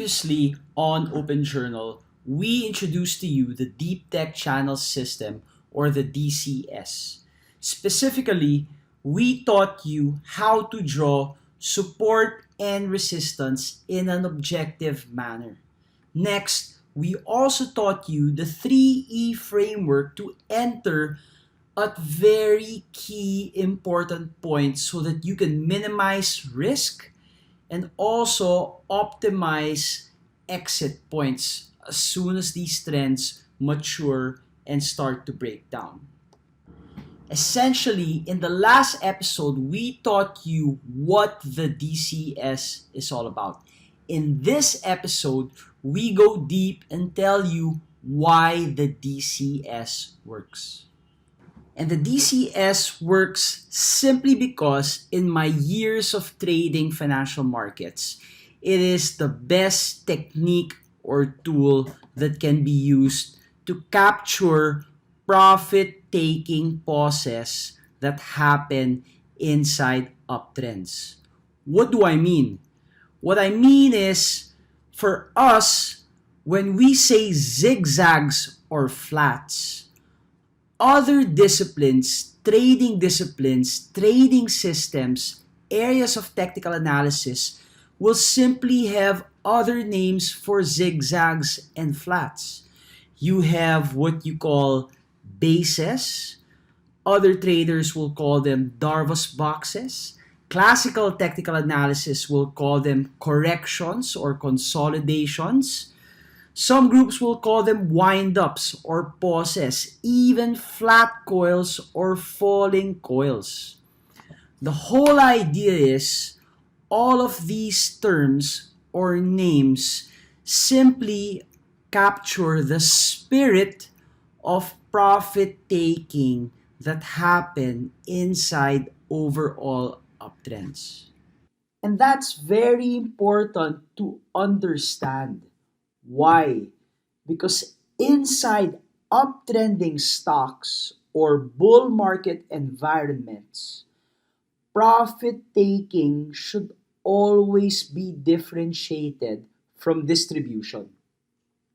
Previously on Open Journal, we introduced to you the Deep Tech Channel System or the DCS. Specifically, we taught you how to draw support and resistance in an objective manner. Next, we also taught you the 3E framework to enter at very key important points so that you can minimize risk and also optimize exit points as soon as these trends mature and start to break down. Essentially, in the last episode, we taught you what the DCS is all about. In this episode, we go deep and tell you why the DCS works. And the DCS works simply because in my years of trading financial markets, it is the best technique or tool that can be used to capture profit-taking pauses that happen inside uptrends. What do I mean? What I mean is, for us, when we say zigzags or flats, other disciplines, trading systems, areas of technical analysis will simply have other names for zigzags and flats. You have what you call bases. Other traders will call them Darvas boxes. Classical technical analysis will call them corrections or consolidations. Some groups will call them wind-ups or pauses, even flat coils or falling coils. The whole idea is all of these terms or names simply capture the spirit of profit-taking that happen inside overall uptrends. And that's very important to understand. Why? Because inside uptrending stocks or bull market environments, profit taking should always be differentiated from distribution.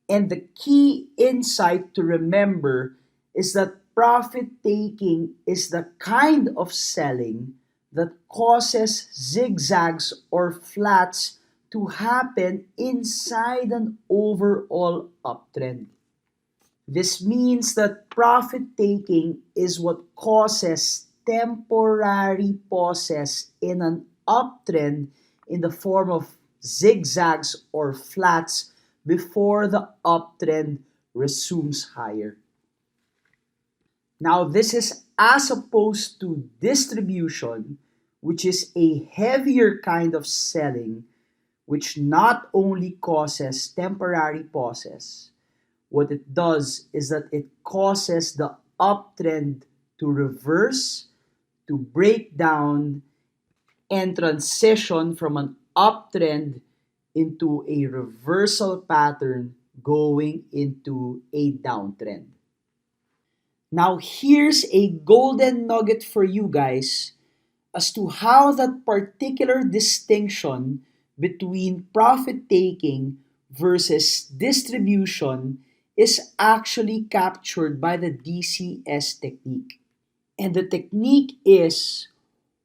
And the key insight to remember is that profit taking is the kind of selling that causes zigzags or flats to happen inside an overall uptrend. This means that profit taking is what causes temporary pauses in an uptrend in the form of zigzags or flats before the uptrend resumes higher. Now, this is as opposed to distribution, which is a heavier kind of selling, which not only causes temporary pauses, what it does is that it causes the uptrend to reverse, to break down, and transition from an uptrend into a reversal pattern going into a downtrend. Now, here's a golden nugget for you guys as to how that particular distinction between profit taking versus distribution is actually captured by the DCS technique. And the technique is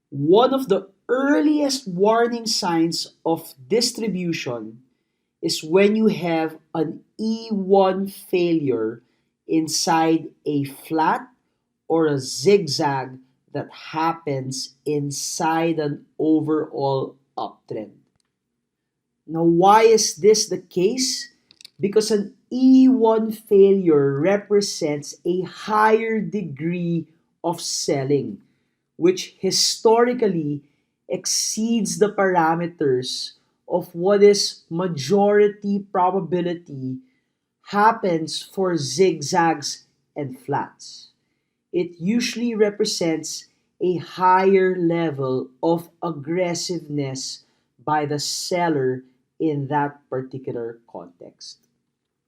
one of the earliest warning signs of distribution is when you have an E1 failure inside a flat or a zigzag that happens inside an overall uptrend. Now, why is this the case? Because an E1 failure represents a higher degree of selling, which historically exceeds the parameters of what is majority probability happens for zigzags and flats. It usually represents a higher level of aggressiveness by the seller in that particular context.